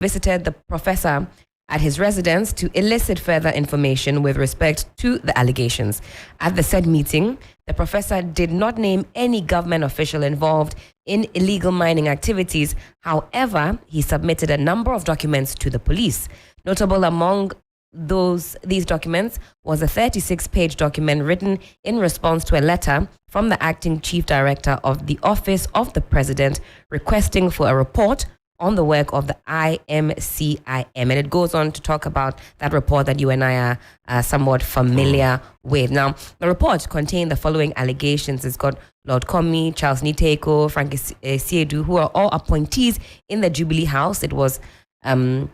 visited the professor at his residence to elicit further information with respect to the allegations. At the said meeting, the professor did not name any government official involved in illegal mining activities. However, he submitted a number of documents to the police. Notable among these documents was a 36-page document written in response to a letter from the acting chief director of the Office of the President requesting for a report on the work of the IMCIM. And it goes on to talk about that report that you and I are somewhat familiar with. Now, the report contained the following allegations. It's got Lord Comey, Charles Niteko, Frank Siedu, who are all appointees in the Jubilee House. It was, they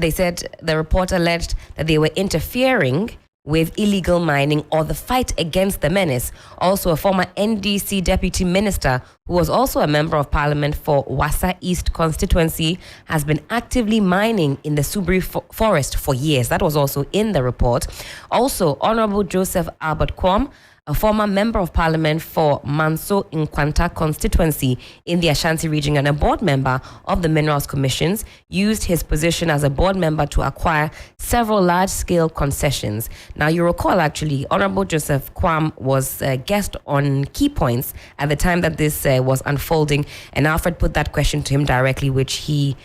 said the report alleged that they were interfering with illegal mining or the fight against the menace. Also, a former NDC deputy minister who was also a member of parliament for Wassa East constituency has been actively mining in the Subri forest for years. That was also in the report. Also, Honorable Joseph Albert Kwom, a former member of parliament for Manso Nkwanta constituency in the Ashanti region and a board member of the Minerals Commissions, used his position as a board member to acquire several large-scale concessions. Now, you recall, actually, Honorable Joseph Kwam was a guest on Key Points at the time that this was unfolding, and Alfred put that question to him directly, which he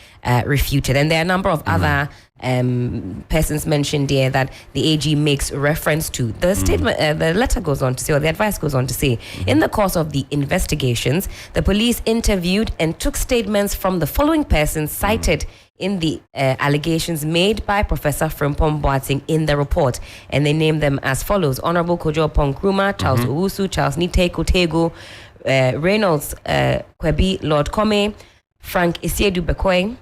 refuted. And there are a number of other persons mentioned there that the AG makes reference to. The statement, the letter goes on to say, or the advice goes on to say, in the course of the investigations, the police interviewed and took statements from the following persons cited in the allegations made by Professor Frimpong Boateng in the report. And they named them as follows: Honorable Kojo Ponkruma, Charles Owusu, Charles Niteko Tego, Reynolds Kwebi, Lord Comey, Frank Isiedu Bekoe,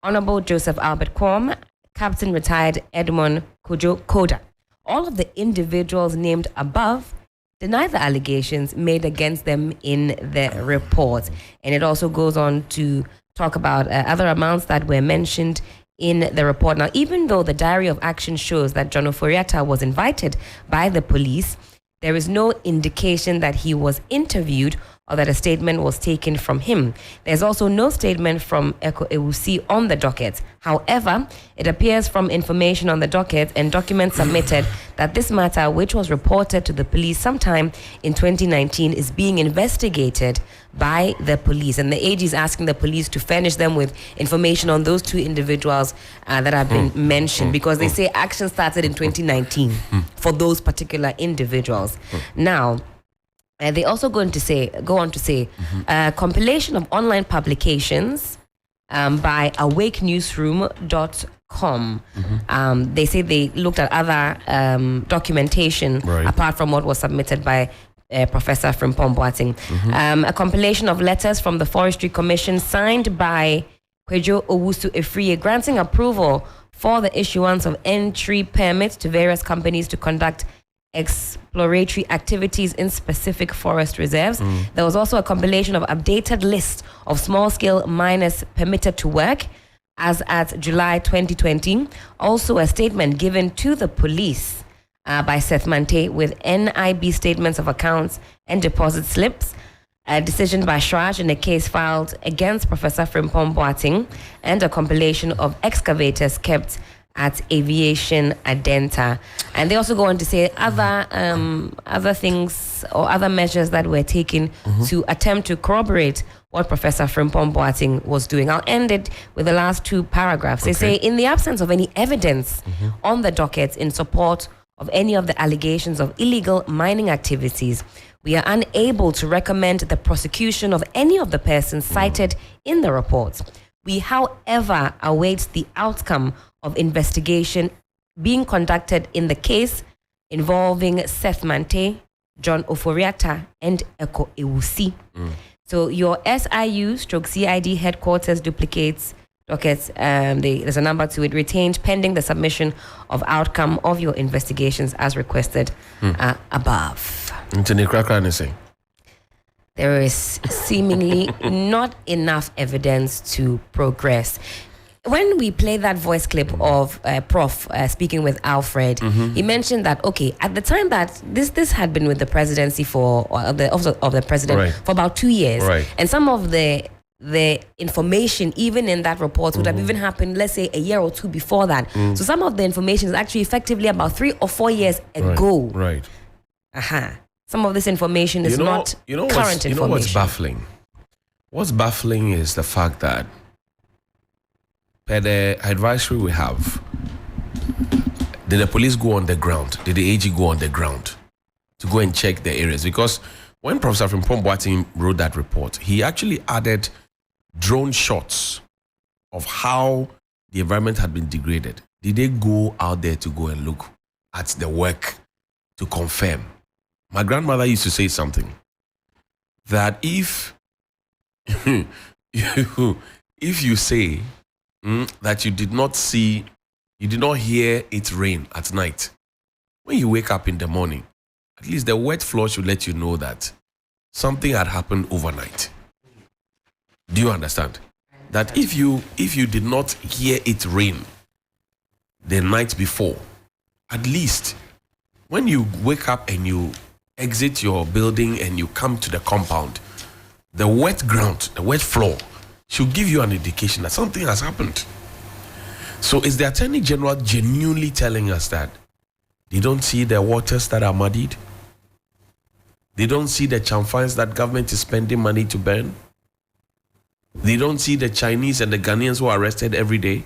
Honorable Joseph Albert Kwom, Captain Retired Edmond Kojo Koda. All of the individuals named above deny the allegations made against them in the report. And it also goes on to talk about other amounts that were mentioned in the report. Now, even though the diary of action shows that John Oforiatta was invited by the police, there is no indication that he was interviewed or that a statement was taken from him. There's also no statement from Eko Ewusi on the docket. However, it appears from information on the docket and documents submitted that this matter, which was reported to the police sometime in 2019, is being investigated by the police. And the AG is asking the police to furnish them with information on those two individuals that have been mentioned, because they say action started in 2019 for those particular individuals. Now, they also go on to say, compilation of online publications by awakenewsroom.com. They say they looked at other documentation apart from what was submitted by Professor Frimpong Boateng. A compilation of letters from the Forestry Commission signed by Kwejo Owusu Efrie granting approval for the issuance of entry permits to various companies to conduct exploratory activities in specific forest reserves. There was also a compilation of updated list of small-scale miners permitted to work as at July 2020. Also a statement given to the police by Seth Mante with NIB statements of accounts and deposit slips. A decision by Shraj in a case filed against Professor Frimpong Boateng, and a compilation of excavators kept at Aviation Adenta. And they also go on to say other things or other measures that were taken to attempt to corroborate what Professor Frimpong Boateng was doing. I'll end it with the last two paragraphs. They say, in the absence of any evidence on the docket in support of any of the allegations of illegal mining activities, we are unable to recommend the prosecution of any of the persons cited in the report. We, however, await the outcome of investigation being conducted in the case involving Seth Mante, John Oforiatta, and Eko Ewusi. So your SIU/CID headquarters duplicates dockets. There's a number to it, retained pending the submission of outcome of your investigations as requested above. There is seemingly not enough evidence to progress. When we play that voice clip of Prof speaking with Alfred, he mentioned that, okay, at the time that this had been with the presidency for, or the office of the president for about 2 years, and some of the the information, even in that report, would have even happened, let's say, a year or two before that. So some of the information is actually effectively about 3 or 4 years ago. Right. Some of this information is not current information. You know what's baffling? What's baffling is the fact that per the advisory we have, did the police go on the ground? Did the AG go on the ground to go and check the areas? Because when Professor Frimpong Boateng wrote that report, he actually added drone shots of how the environment had been degraded. Did they go out there to go and look at the work to confirm? My grandmother used to say something that if you say that you did not hear it rain at night, when you wake up in the morning, at least the wet floor should let you know that something had happened overnight. Do you understand? That if you did not hear it rain the night before, at least when you wake up and you exit your building and you come to the compound, the wet ground, the wet floor should give you an indication that something has happened. So is the Attorney General genuinely telling us that they don't see the waters that are muddied? They don't see the chamfines that government is spending money to burn? They don't see the Chinese and the Ghanaians who are arrested every day?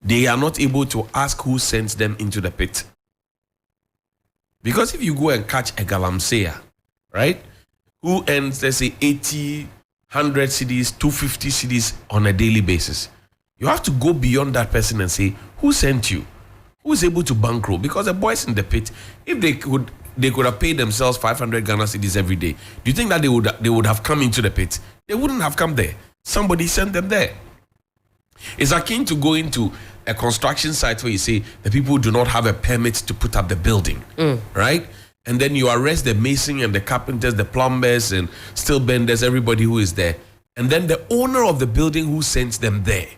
They are not able to ask who sends them into the pit. Because if you go and catch a Galamsey, right, who earns, let's say, 80, 100 cedis, 250 cedis on a daily basis, you have to go beyond that person and say, who sent you? Who is able to bankroll? Because the boys in the pit, if they could have paid themselves 500 Ghana cedis every day, do you think that they would have come into the pit? They wouldn't have come there. Somebody sent them there. It's akin to going to a construction site where you say the people do not have a permit to put up the building, right? And then you arrest the mason and the carpenters, the plumbers and steel benders, everybody who is there. And then the owner of the building who sends them there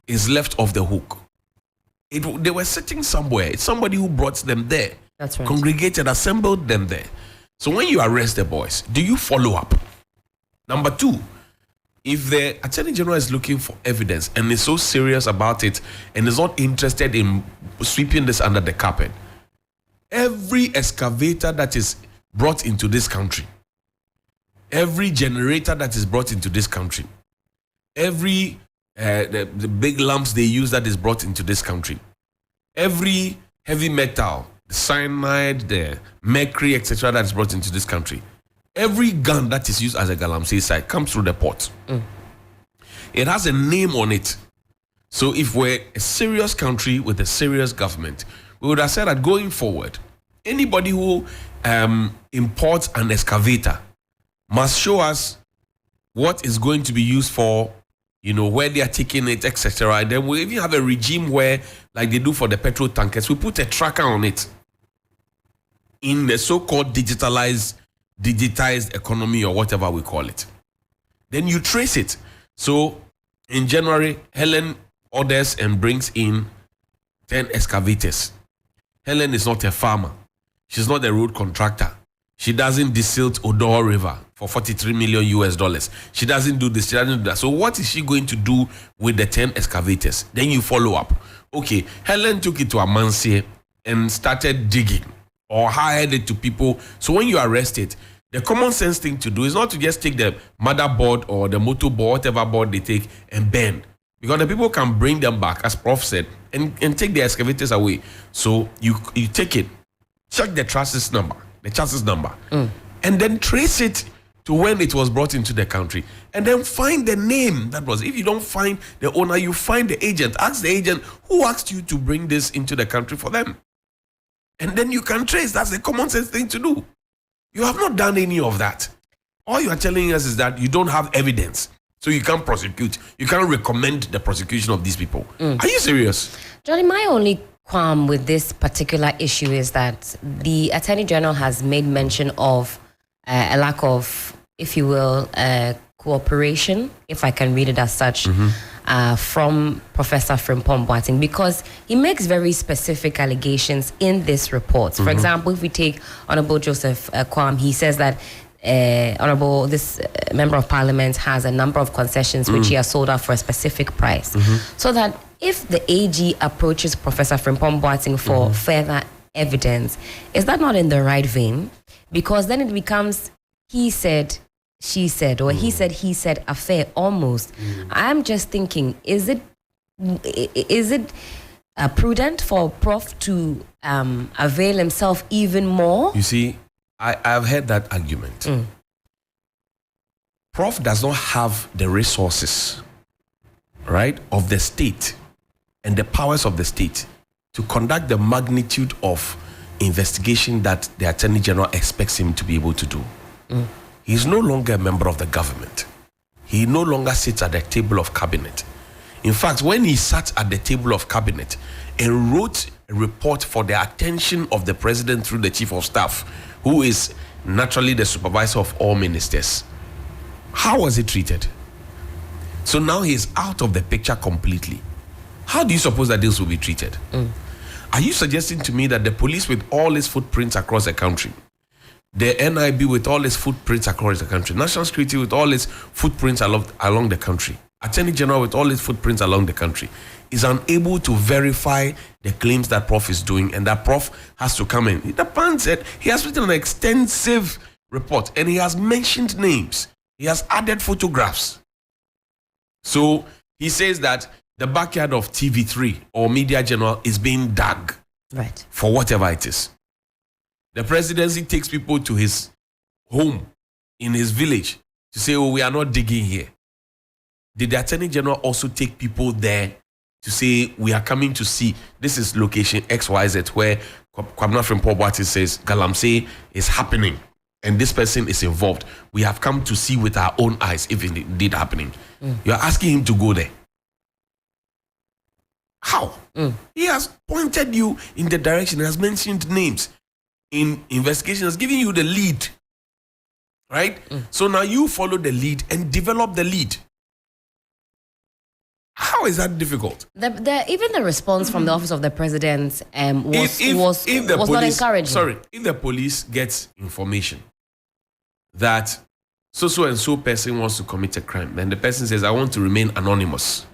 is left off the hook. They were sitting somewhere. It's somebody who brought them there. That's right. Congregated, assembled them there. So when you arrest the boys, do you follow up? Number two, if the Attorney General is looking for evidence and is so serious about it and is not interested in sweeping this under the carpet, every excavator that is brought into this country, every generator that is brought into this country, every the big lamps they use that is brought into this country, every heavy metal, the cyanide, the mercury, etc., that is brought into this country, every gun that is used as a Galamsey site comes through the port. It has a name on it. So if we're a serious country with a serious government, we would have said that going forward, anybody who imports an excavator must show us what is going to be used for, where they are taking it, etc. And then we even have a regime where, like they do for the petrol tankers, we put a tracker on it in the so-called digitized economy or whatever we call it. Then you trace it. So in January, Helen orders and brings in 10 excavators. Helen is not a farmer. She's not a road contractor. She doesn't desilt Odoho River for $43 million. She doesn't do this. She doesn't do that. So what is she going to do with the 10 excavators? Then you follow up. Okay, Helen took it to Galamsey and started digging or hired it to people. So when you arrest it, the common sense thing to do is not to just take the motherboard or the motor board, whatever board they take, and burn. Because the people can bring them back, as Prof said, and take the excavators away. So you take it, check the chassis number, and then trace it to when it was brought into the country. And then find the name that was. If you don't find the owner, you find the agent. Ask the agent, who asked you to bring this into the country for them? And then you can trace. That's the common sense thing to do. You have not done any of that. All you are telling us is that you don't have evidence. So you can't prosecute. You can't recommend the prosecution of these people. Are you serious? Johnny, my only qualm with this particular issue is that the Attorney General has made mention of a lack of, if you will, cooperation, if I can read it as such, from Professor Frimpong Boateng, because he makes very specific allegations in this report. For example, if we take Honorable Joseph Kwam, he says that Honorable, this member of parliament has a number of concessions which he has sold out for a specific price. So that if the AG approaches Professor Frimpong Boateng for further evidence, is that not in the right vein? Because then it becomes he said, she said, or he said affair almost. I'm just thinking, is it prudent for Prof to avail himself even more? You see, I've heard that argument. Prof does not have the resources, right, of the state and the powers of the state to conduct the magnitude of investigation that the Attorney General expects him to be able to do. He's no longer a member of the government. He no longer sits at the table of cabinet. In fact, when he sat at the table of cabinet and wrote a report for the attention of the president through the chief of staff, who is naturally the supervisor of all ministers, how was it treated? So now he's out of the picture completely. How do you suppose that this will be treated? Are you suggesting to me that the police with all its footprints across the country, the NIB with all its footprints across the country, National Security with all its footprints along the country, Attorney General with all its footprints along the country, is unable to verify the claims that Prof is doing, and that Prof has to come in? The man said he has written an extensive report and he has mentioned names. He has added photographs. So he says that the backyard of TV3 or Media General is being dug, right, for whatever it is. The presidency takes people to his home in his village to say, oh, we are not digging here. Did the Attorney General also take people there to say, we are coming to see, this is location XYZ, where Kwabena Frimpong Boateng says Galamsey is happening and this person is involved. We have come to see with our own eyes if it indeed happening. You are asking him to go there. How? He has pointed you in the direction, has mentioned names in investigation, has given you the lead, right? So now you follow the lead and develop the lead. How is that difficult? Even the response from the office of the president was not encouraging. Sorry, if the police gets information that so and so person wants to commit a crime, then the person says, I want to remain anonymous.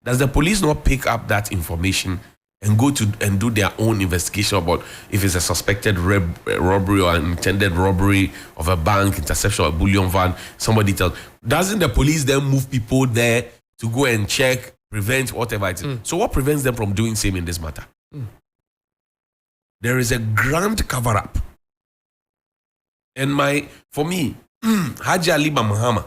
Does the police not pick up that information and go to and do their own investigation about if it's a suspected robbery or an intended robbery of a bank, interception of a bullion van? Somebody tells. Doesn't the police then move people there to go and check, prevent, whatever it is? So what prevents them from doing same in this matter? There is a grand cover-up. And for me, Haji Aliba Mahama,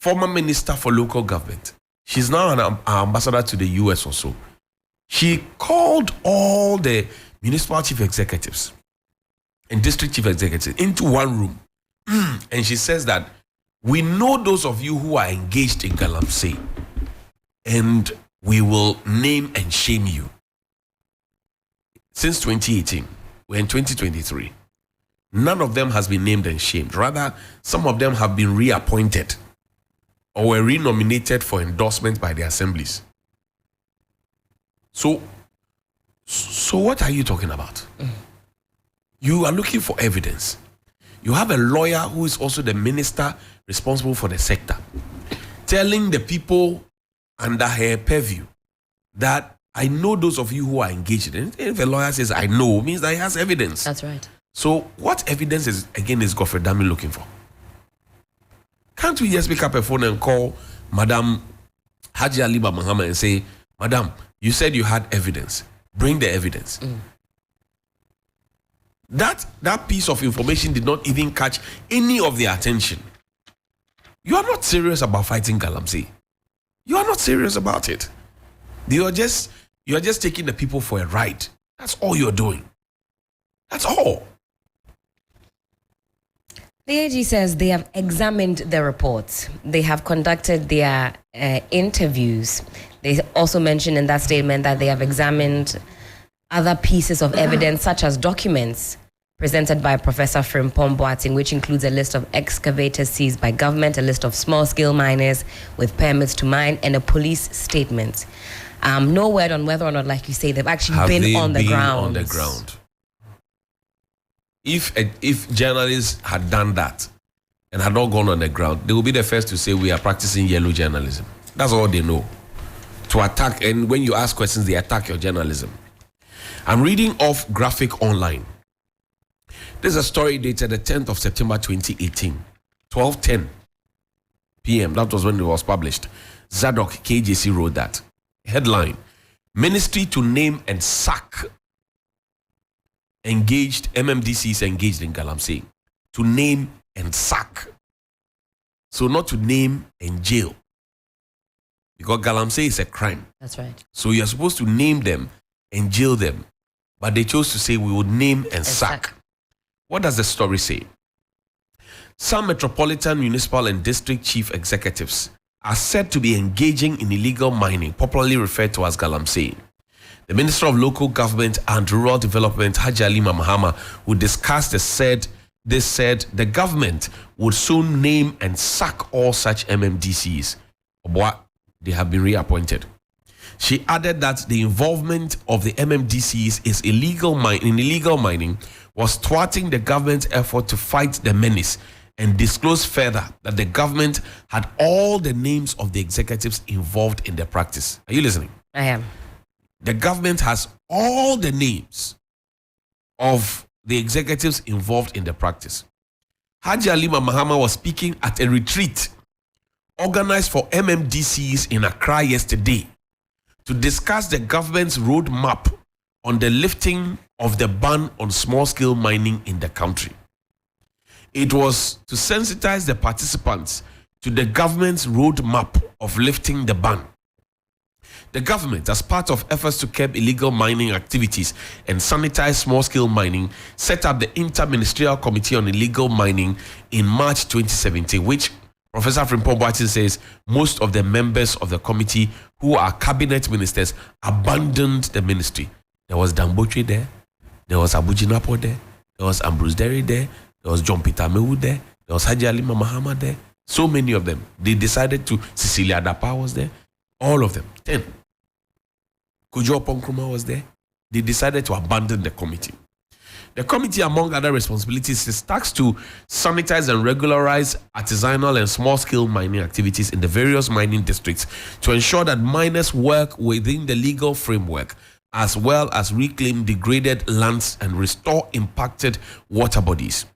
former minister for local government, she's now an ambassador to the US or so. She called all the municipal chief executives and district chief executives into one room. And she says that we know those of you who are engaged in Galamsey, and we will name and shame you. Since 2018, we're in 2023. None of them has been named and shamed. Rather, some of them have been reappointed or were renominated for endorsement by the assemblies. So what are you talking about? You are looking for evidence. You have a lawyer who is also the minister responsible for the sector, telling the people under her purview that I know those of you who are engaged in it. If a lawyer says I know, it means that he has evidence. That's right. So what evidence is Godfrey Dami looking for? Can't we just pick up a phone and call Madam Haji Aliba Mahama and say, Madam, you said you had evidence. Bring the evidence. That piece of information did not even catch any of their attention. You are not serious about fighting Galamsey. You are not serious about it. You are just taking the people for a ride. That's all you're doing. That's all. The AG says they have examined the reports. They have conducted their interviews. They also mentioned in that statement that they have examined other pieces of evidence, such as documents presented by Professor Frimpong Boateng, which includes a list of excavators seized by government, a list of small-scale miners with permits to mine, and a police statement. No word on whether or not, like you say, they've actually been on the ground. If journalists had done that, and had not gone on the ground, they will be the first to say we are practicing yellow journalism. That's all they know. To attack, and when you ask questions, they attack your journalism. I'm reading off Graphic Online. This is a story dated the 10th of September 2018, 12:10 p.m. That was when it was published. Zadok KJC wrote that. Headline: Ministry to name and sack engaged, MMDCs engaged in Galamsey. To name and sack. So not to name and jail. Because Galamsey is a crime. That's right. So you're supposed to name them and jail them. But they chose to say we would name and sack. What does the story say? Some metropolitan, municipal, and district chief executives are said to be engaging in illegal mining, popularly referred to as Galamsey. The Minister of Local Government and Rural Development, Haji Halima Mahama, who discussed said the government would soon name and sack all such MMDCs. But they have been reappointed. She added that the involvement of the MMDCs in illegal mining was thwarting the government's effort to fight the menace, and disclosed further that the government had all the names of the executives involved in the practice. Are you listening? I am. The government has all the names of the executives involved in the practice. Haji Halima Mahama was speaking at a retreat organized for MMDCs in Accra yesterday to discuss the government's roadmap on the lifting of the ban on small-scale mining in the country. It was to sensitize the participants to the government's roadmap of lifting the ban. The government, as part of efforts to curb illegal mining activities and sanitize small-scale mining, set up the Inter-Ministerial Committee on Illegal Mining in March 2017, which Professor Frimpong Boateng says most of the members of the committee, who are cabinet ministers, abandoned the ministry. There was Dambotwe there, there was Abu Jinapo there was Ambrose Derry there was John Peter Mewu there was Haji Halima Mahama there. So many of them. They decided to, Cecilia Dapa was there, all of them, 10. Kojo Ponkruma was there. They decided to abandon the committee. The committee, among other responsibilities, is tasked to sanitize and regularize artisanal and small-scale mining activities in the various mining districts to ensure that miners work within the legal framework, as well as reclaim degraded lands and restore impacted water bodies.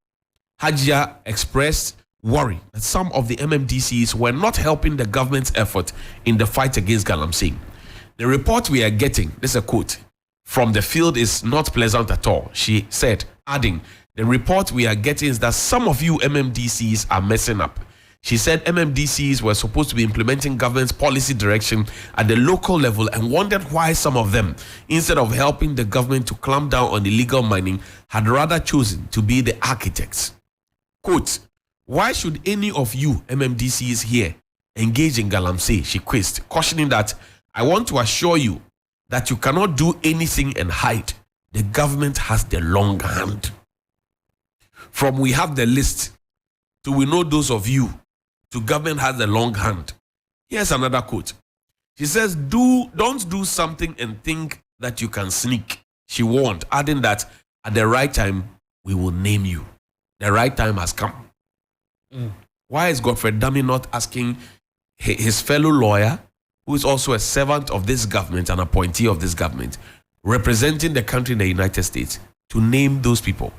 Hajia expressed worry that some of the MMDCs were not helping the government's effort in the fight against Galamsey. The report we are getting, this is a quote, from the field is not pleasant at all, she said, adding, the report we are getting is that some of you MMDCs are messing up. She said MMDCs were supposed to be implementing government's policy direction at the local level and wondered why some of them, instead of helping the government to clamp down on illegal mining, had rather chosen to be the architects. Quote, why should any of you MMDCs here engage in Galamsey? She quizzed, cautioning that I want to assure you that you cannot do anything and hide. The government has the long hand. From we have the list to we know those of you to government has the long hand. Here's another quote. She says, don't do something and think that you can sneak. She warned, adding that at the right time, we will name you. The right time has come. Why is Godfrey Dami not asking his fellow lawyer, who is also a servant of this government, an appointee of this government, representing the country in the United States, to name those people?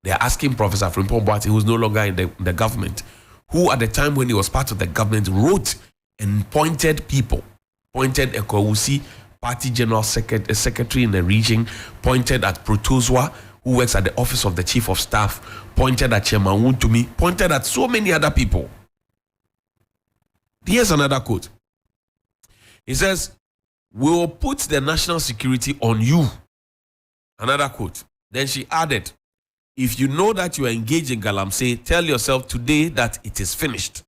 They're asking Professor Frimpong Boateng, who's no longer in the government, who at the time when he was part of the government wrote and pointed Ekowusi, party general secretary in the region, pointed at Protozwa, who works at the office of the chief of staff, pointed at Chairman Wuntumi, pointed at so many other people. Here's another quote. He says, we will put the national security on you. Another quote. Then she added, if you know that you are engaged in Galamsey, tell yourself today that it is finished.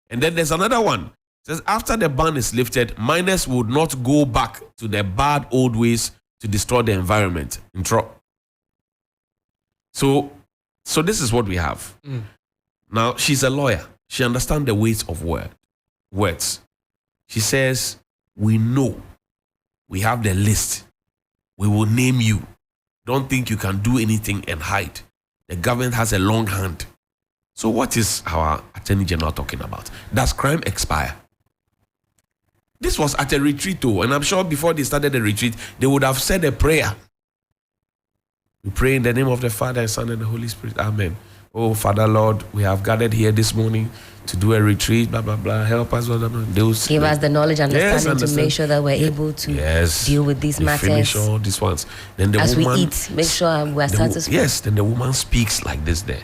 And then there's another one. It says, after the ban is lifted, miners would not go back to their bad old ways to destroy the environment. So this is what we have. Now, she's a lawyer. She understands the weight of words. She says, we know. We have the list. We will name you. Don't think you can do anything and hide. The government has a long hand. So what is our Attorney General talking about? Does crime expire? This was at a retreat too, and I'm sure before they started the retreat, they would have said a prayer. We pray in the name of the Father, and Son, and the Holy Spirit. Amen. Oh, Father, Lord, we have gathered here this morning to do a retreat, blah, blah, blah. Help us, blah, blah, blah. Give us the knowledge and understanding to make sure that we're able to deal with these matters. Finish all these ones. Then the as woman, we eat, make sure we're satisfied. Yes, then the woman speaks like this there.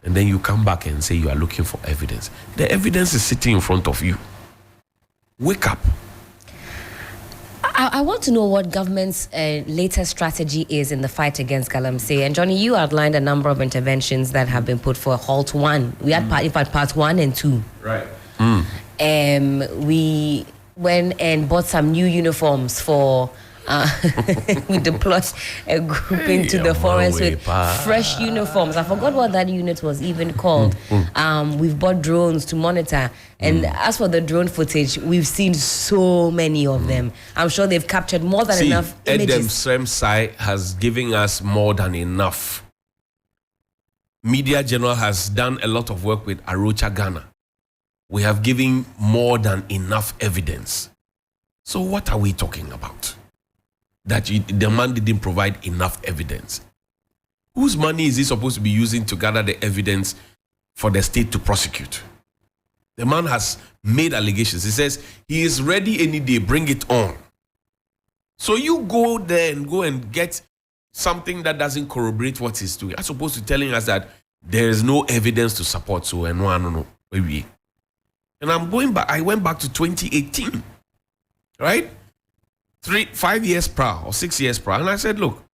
And then you come back and say you are looking for evidence. The evidence is sitting in front of you. Wake up. I want to know what government's latest strategy is in the fight against Galamsey. And Johnny, you outlined a number of interventions that have been put for halt 1. We had part 1 and 2. Right. We went and bought some new uniforms for... we deployed a group into the forest with fresh uniforms. I forgot what that unit was even called. We've bought drones to monitor. And as for the drone footage, we've seen so many of them. I'm sure they've captured more than enough images. Edem Sremsai has given us more than enough. Media General has done a lot of work with Arocha Ghana. We have given more than enough evidence. So what are we talking about? That the man didn't provide enough evidence. Whose money is he supposed to be using to gather the evidence for the state to prosecute? The man has made allegations. He says he is ready any day, bring it on. So you go there and go and get something that doesn't corroborate what he's doing. As opposed to telling us that there is no evidence to support. So and no, maybe. And I'm going back. I went back to 2018, right? 5 years prior or 6 years prior, and I said, look,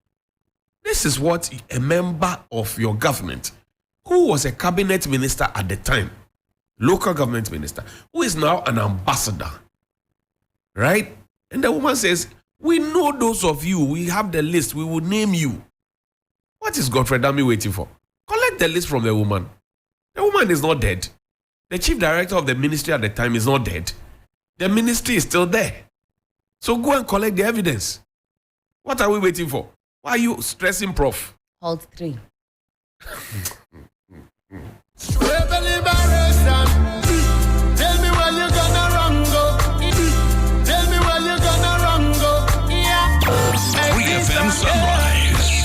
this is what a member of your government, who was a cabinet minister at the time, local government minister, who is now an ambassador, right? And the woman says, we know those of you, we have the list, we will name you. What is Godfrey Dami waiting for? Collect the list from the woman. The woman is not dead. The chief director of the ministry at the time is not dead. The ministry is still there. So go and collect the evidence. What are we waiting for? Why are you stressing, Prof? Halt 3. Tell me where you gonna run go. Tell me where you gonna run go. Yeah. 3FM Sunrise.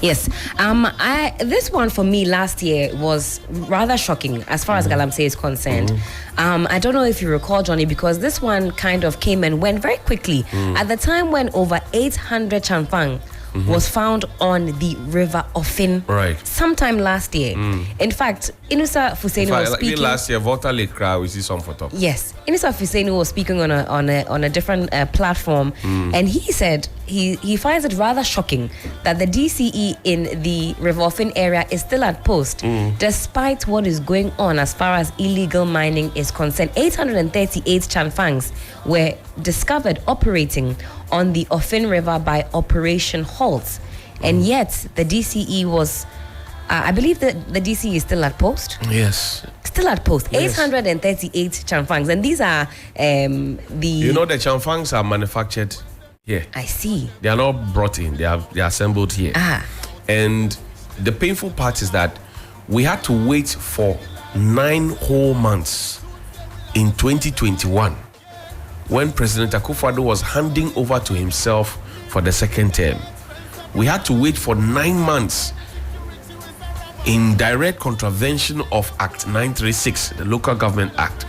Yes. This one for me last year was rather shocking as far as Galamsey is concerned. I don't know if you recall, Johnny, because this one kind of came and went very quickly. At the time when over 800 chanfang was found on the River Ofin sometime last year. In fact, Inusa Fuseni was speaking last year. Volta Lake crowd, we see some photo. Yes, Inusa Fuseni was speaking on a different platform, and he said he finds it rather shocking that the DCE in the River Ofin area is still at post, despite what is going on as far as illegal mining is concerned. 838 chanfangs were discovered operating on the Ofin River by Operation Halt, and yet the DCE was, I believe that the DCE is still at post. Yes, still at post. Yes. 838 chanfangs, and these are the. You know, the chanfangs are manufactured here. I see. They are not brought in. They are assembled here. And the painful part is that we had to wait for 9 whole months in 2021. When President Akufo-Addo was handing over to himself for the second term. We had to wait for 9 months in direct contravention of Act 936, the Local Government Act.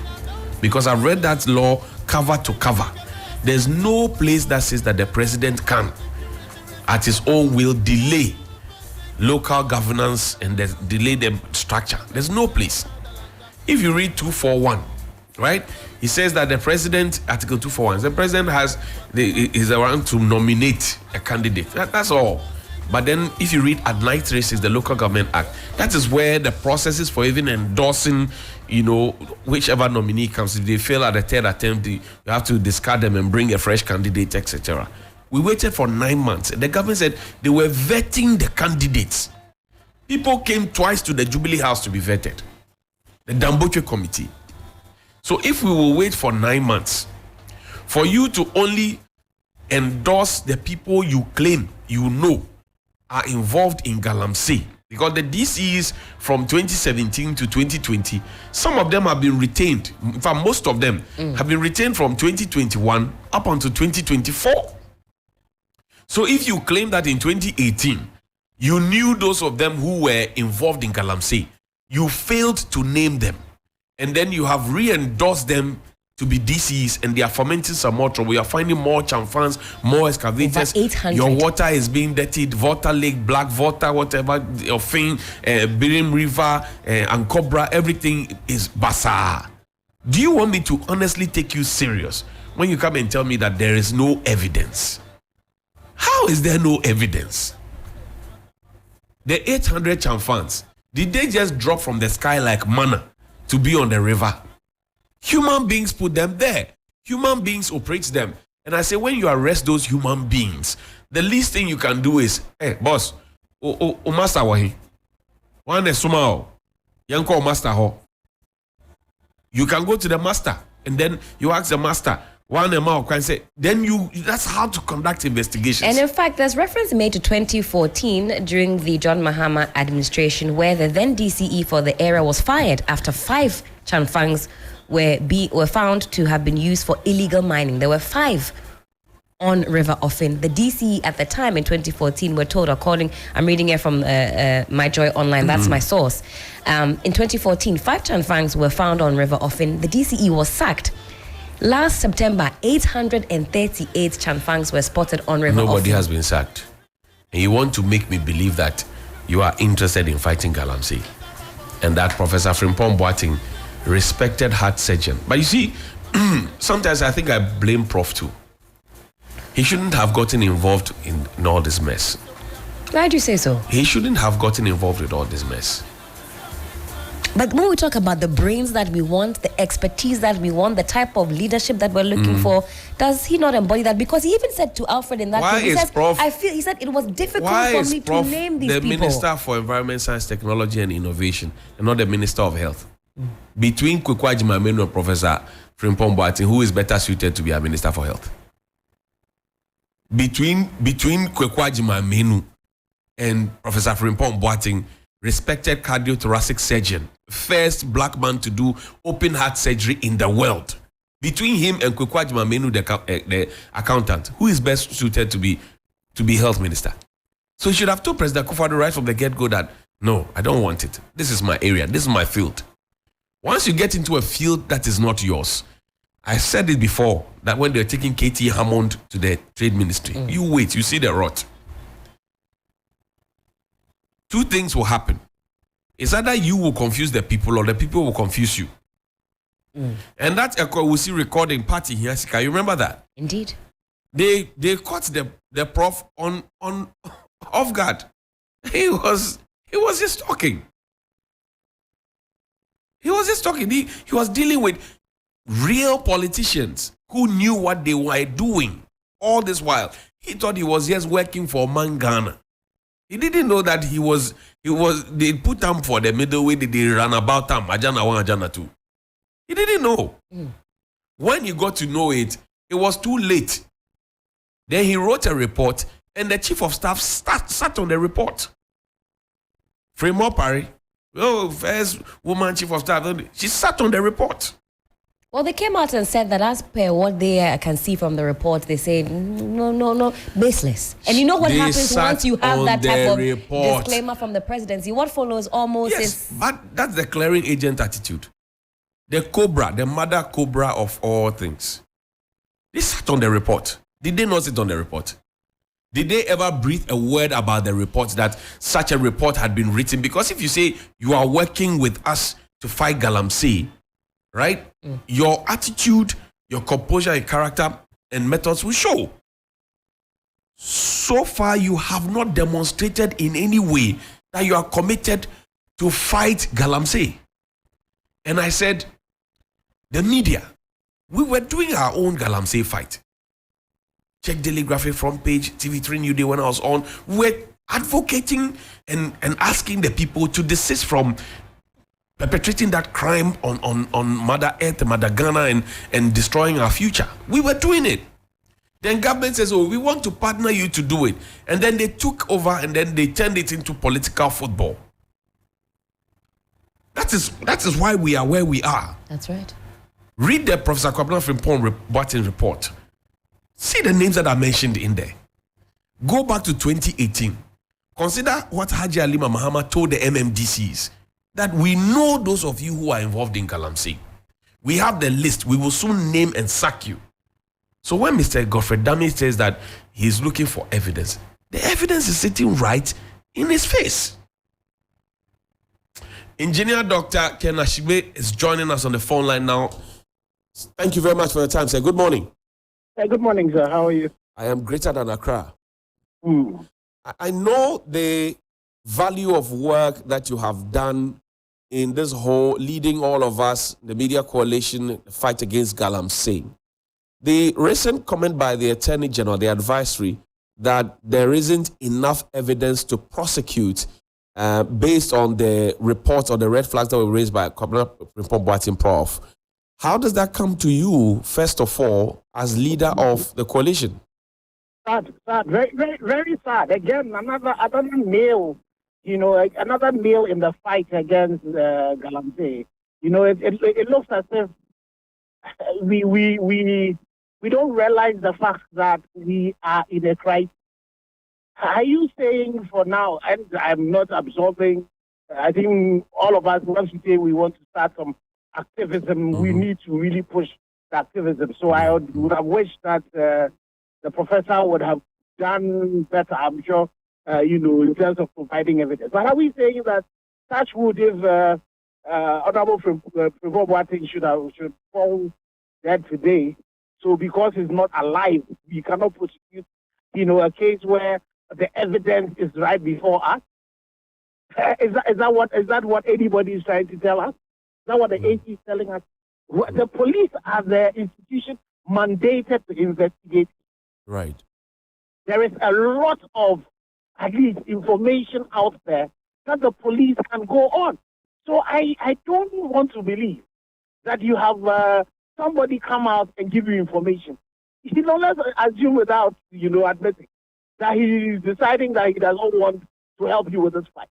Because I've read that law cover to cover. There's no place that says that the president can at his own will delay local governance and delay the structure. There's no place. If you read 241, right, he says that the president, Article 241, the president is around to nominate a candidate. That's all. But then if you read at 936, the Local Government Act, that is where the processes for even endorsing, whichever nominee comes, if they fail at the third attempt, you have to discard them and bring a fresh candidate, etc. We waited for 9 months. The government said they were vetting the candidates. People came twice to the Jubilee House to be vetted. The Damboche Committee. So if we will wait for 9 months for you to only endorse the people you claim are involved in Galamsey, because the DCs from 2017 to 2020, some of them have been retained. In fact, most of them have been retained from 2021 up until 2024. So if you claim that in 2018, you knew those of them who were involved in Galamsey, you failed to name them, and then you have re-endorsed them to be DCs, and they are fomenting some more trouble. You are finding more chamfans, more excavators. Over 800. Your water is being dirtied. Water Lake, Black Water, whatever, your thing, Birim River, and Cobra, everything is bazaar. Do you want me to honestly take you serious when you come and tell me that there is no evidence? How is there no evidence? The 800 chamfans, did they just drop from the sky like manna to be on the river? Human beings put them there. Human beings operate them. And I say, when you arrest those human beings, the least thing you can do is, hey, boss, master wahi. One is sumao. Yanko master ho. You can go to the master and then you ask the master, one amount can say, then that's how to conduct investigations. And in fact, there's reference made to 2014 during the John Mahama administration, where the then DCE for the area was fired after 5 chanfangs were found to have been used for illegal mining. There were 5 on River Offin. The DCE at the time in 2014 were told, I'm reading it from My Joy Online, that's my source. In 2014, 5 chanfangs were found on River Offin. The DCE was sacked. Last September, 838 chanfangs were spotted on River Offin. Nobody has been sacked. And you want to make me believe that you are interested in fighting Galamsey and that Professor Frimpong Boateng respected heart surgeon. But you see, sometimes I think I blame Prof too. He shouldn't have gotten involved in all this mess. Why do you say so? He shouldn't have gotten involved with all this mess. But when we talk about the brains that we want, the expertise that we want, the type of leadership that we're looking for, does he not embody that? Because he even said to Alfred in that Why case, he said it was difficult why for is me Prof to name these the people. Minister for Environment, Science, Technology and Innovation and not the Minister of Health? Between Kwekwaji Mamenu and Professor Frimpong Boateng, who is better suited to be a Minister for Health? Between Kwekwaji Mamenu and Professor Frimpong Boateng, respected cardiothoracic surgeon, first black man to do open heart surgery in the world. Between him and Kwekwaji Mamenu, the accountant, who is best suited to be health minister? So he should have told President Akufo-Addo right from the get-go that, no, I don't want it. This is my area. This is my field. Once you get into a field that is not yours, I said it before, that when they're taking KT Hammond to the trade ministry, you wait, you see the rot. 2 things will happen. It's either you will confuse the people or the people will confuse you. And that we see recording party here. You remember that? Indeed. They caught the prof on off guard. He was just talking. He was just talking. He was dealing with real politicians who knew what they were doing all this while. He thought he was just working for Mangana. He didn't know that they put him for the middleweight, they ran about him, Ajana 1, Ajana 2. He didn't know. When he got to know it, it was too late. Then he wrote a report, and the chief of staff sat on the report. Fremont Parry, first woman chief of staff, she sat on the report. Well, they came out and said that as per what they can see from the report, they say, no, baseless. And you know what happens once you have that type of disclaimer from the presidency? What follows almost is... But that's the clearing agent attitude. The cobra, the mother cobra of all things. They sat on the report. Did they not sit on the report? Did they ever breathe a word about the report, that such a report had been written? Because if you say you are working with us to fight Galamsey, right? Your attitude, your composure, your character, and methods will show. So far, you have not demonstrated in any way that you are committed to fight Galamsey. And I said, the media, we were doing our own Galamsey fight. Check Daily Graphic front page, TV3 New Day when I was on. We're advocating and asking the people to desist from perpetrating that crime on Mother Earth, Mother Ghana, and destroying our future. We were doing it. Then government says, oh, we want to partner you to do it. And then they took over and then they turned it into political football. That is why we are where we are. That's right. Read the Professor Kwabena Frimpong report. See the names that are mentioned in there. Go back to 2018. Consider what Haji Alima Mahama told the MMDCs, that we know those of you who are involved in Galamsey. We have the list. We will soon name and sack you. So when Mr. Godfrey Dami says that he's looking for evidence, the evidence is sitting right in his face. Engineer Dr. Ken Ashibe is joining us on the phone line now. Thank you very much for your time, sir. Good morning. Hey, good morning, sir. How are you? I am greater than Accra. I know the value of work that you have done in this whole, leading all of us, the media coalition, fight against Galamsey. The recent comment by the Attorney General, the advisory, that there isn't enough evidence to prosecute based on the reports or the red flags that were raised by Kwabena Frimpong Prof. How does that come to you, first of all, as leader of the coalition? Sad, very, very, very sad. Again, another nail, another nail in the fight against Galamsey. It looks as if we don't realize the fact that we are in a crisis. Are you saying for now, and I'm not absorbing, I think all of us, once we say we want to start some activism, we need to really push the activism. So I would have wished that the professor would have done better, I'm sure, in terms of providing evidence. But are we saying that such would if Honorable Frimpong should fall dead today? So because he's not alive, we cannot prosecute, a case where the evidence is right before us? Is that what anybody is trying to tell us? Is that what the AG is telling us? The police are the institution mandated to investigate. Right. There is a lot of, at least, information out there that the police can go on. So I don't want to believe that you have somebody come out and give you information. Let's assume without, admitting that he is deciding that he doesn't want to help you with this fight.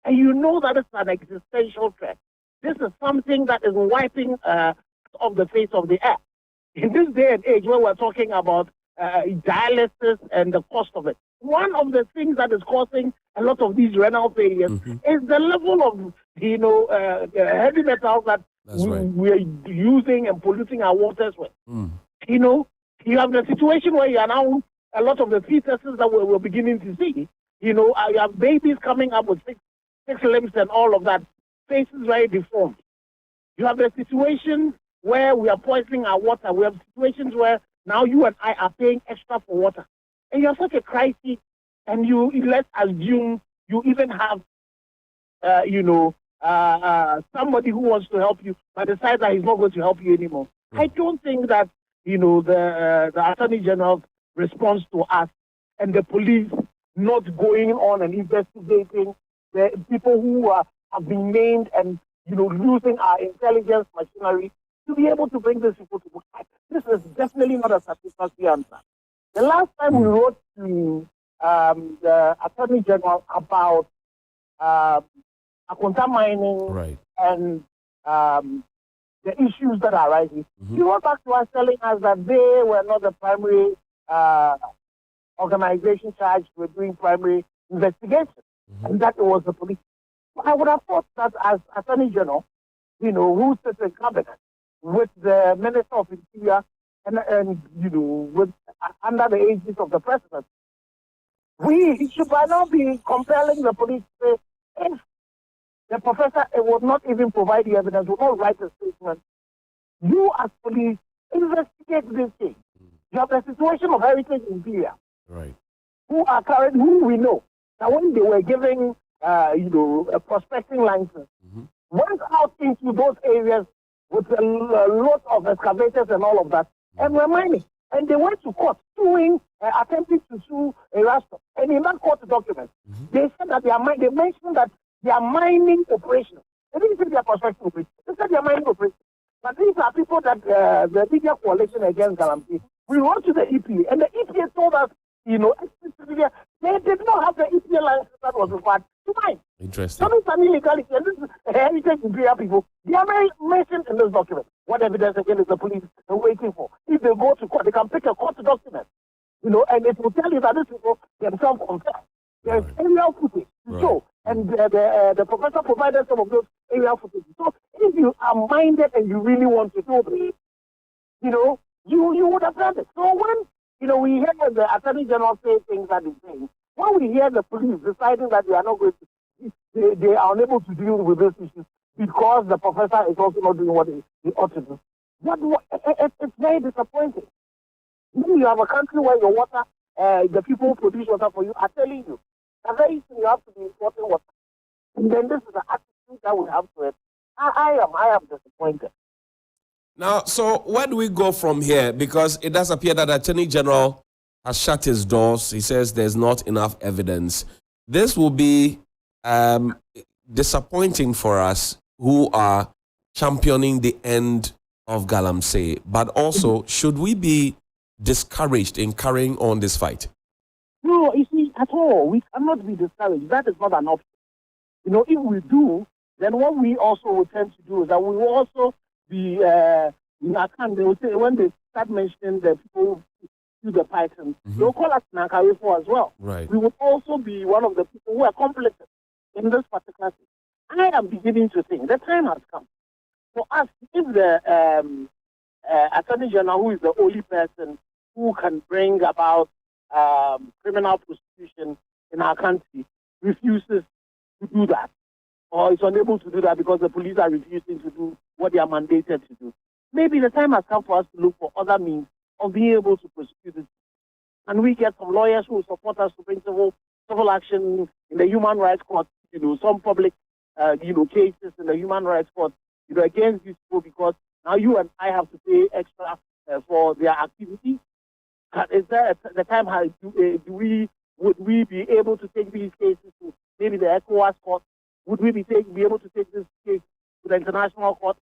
And you know that it's an existential threat. This is something that is wiping off the face of the earth. In this day and age, when we're talking about dialysis and the cost of it, one of the things that is causing a lot of these renal failures is the level of, heavy metals that we're using and polluting our waters with. You have the situation where you are now, a lot of the fetuses that we're beginning to see, you have babies coming up with six limbs and all of that, faces very deformed. You have the situation where we are poisoning our water. We have situations where now you and I are paying extra for water. And you have such a crisis, and let's assume you even have, somebody who wants to help you, but decides that he's not going to help you anymore. I don't think that, the Attorney General's response to us and the police not going on and investigating the people who have been named and, using our intelligence machinery to be able to bring these people to book. This is definitely not a satisfactory answer. The last time we wrote to the Attorney General about Akonta mining and the issues that are rising, he wrote back to us telling us that they were not the primary organization charged with doing primary investigation, and that it was the police. I would have thought that as Attorney General, who sits in cabinet with the Minister of Interior and with under the aegis of the President, We should by now be compelling the police to say, if the professor would not even provide the evidence, would not write a statement, you as police investigate this case. You have the situation of Heritage Imperial, Right. who we know that when they were giving, a prospecting license, went out into those areas with a lot of excavators and all of that, and were mining. And they went to court suing, attempting to sue Erasto. And in that court document, they said that they mentioned that they are mining operations. They didn't say they are prospecting operations. They said they are mining operations. But these are people that the media coalition against Galamsey, we wrote to the EPA, and the EPA told us, explicitly, they did not have the EPA license that was required to mine. Interesting. So it's an illegality, and this is Heritage Imperial people. They are mentioned in this document. What evidence again is the police waiting for? If they go to court, they can pick a court document, and it will tell you that these people themselves confess. There's aerial footage to show, and the professor provided some of those aerial footage. So if you are minded and you really want to do this, you would have done it. So when we hear the Attorney General say things that he's saying, when we hear the police deciding that they are not going to, they are unable to deal with this issue because the professor is also not doing what he ought to do. It's very disappointing. You have a country where your water, the people who produce water for you are telling you that very soon you have to be importing water. And then this is the attitude that we have to it. I am disappointed. Now, so where do we go from here? Because it does appear that the Attorney General has shut his doors. He says there's not enough evidence. This will be disappointing for us who are championing the end of Galamsey. But also, should we be discouraged in carrying on this fight? No, you see, at all. We cannot be discouraged. That is not an option. If we do, then what we also will tend to do is that we will also be, they will say, when they start mentioning the people who do the pythons, they'll call us Nankarifo as well. Right. We will also be one of the people who are complicit in this particular thing. I am beginning to think the time has come for us, if the Attorney General, who is the only person who can bring about criminal prosecution in our country, refuses to do that, or is unable to do that because the police are refusing to do what they are mandated to do. Maybe the time has come for us to look for other means of being able to prosecute this. And we get some lawyers who will support us to bring civil action in the Human Rights Court, some public, cases in the Human Rights Court, against these people because now you and I have to pay extra for their activity. Is there the time? Would we be able to take these cases to maybe the ECOWAS court? Would we be able to take this case to the international court?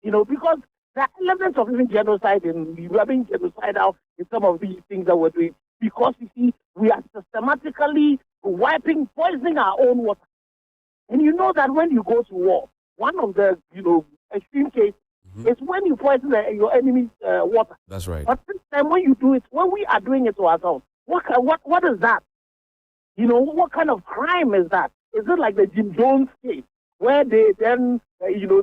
Because the elements of even genocide, and we are being genocidal in some of these things that we're doing, because you see, we are systematically poisoning our own water. And you know that when you go to war, one of the extreme cases is when you poison your enemy's water. That's right. But this time, when you do it, when we are doing it to ourselves, what is that? What kind of crime is that? Is it like the Jim Jones case, where they then,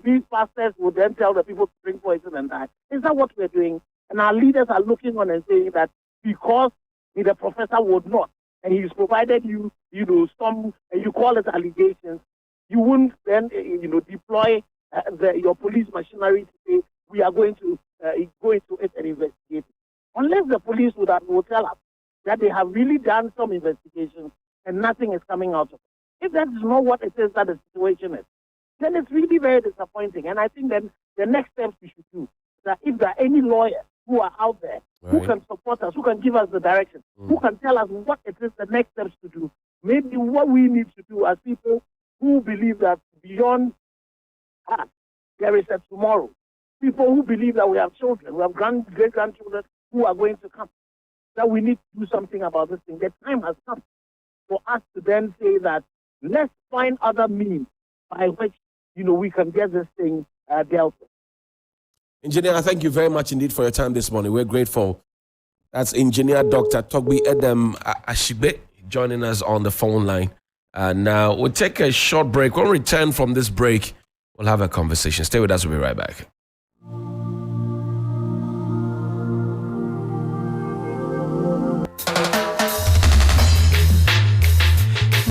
these pastors would then tell the people to drink poison and die? Is that what we're doing? And our leaders are looking on and saying that because the professor would not, and he's provided you, some, and you call it allegations, you wouldn't then, deploy your police machinery to say, we are going to go into it and investigate it. Unless the police will tell us that they have really done some investigations and nothing is coming out of it. If that is not what it is that the situation is, then it's really very disappointing. And I think then the next steps we should do is that if there are any lawyers who are out there who can support us, who can give us the direction, who can tell us what it is the next steps to do, maybe what we need to do as people who believe that beyond us, there is a tomorrow. People who believe that we have children, we have great-grandchildren who are going to come, that we need to do something about this thing. The time has come for us to then say that let's find other means by which, we can get this thing dealt with. Engineer, thank you very much indeed for your time this morning. We're grateful. That's Engineer Dr. Togbi Edem Ashibe joining us on the phone line. Now, we'll take a short break. When we return from this break, we'll have a conversation. Stay with us. We'll be right back.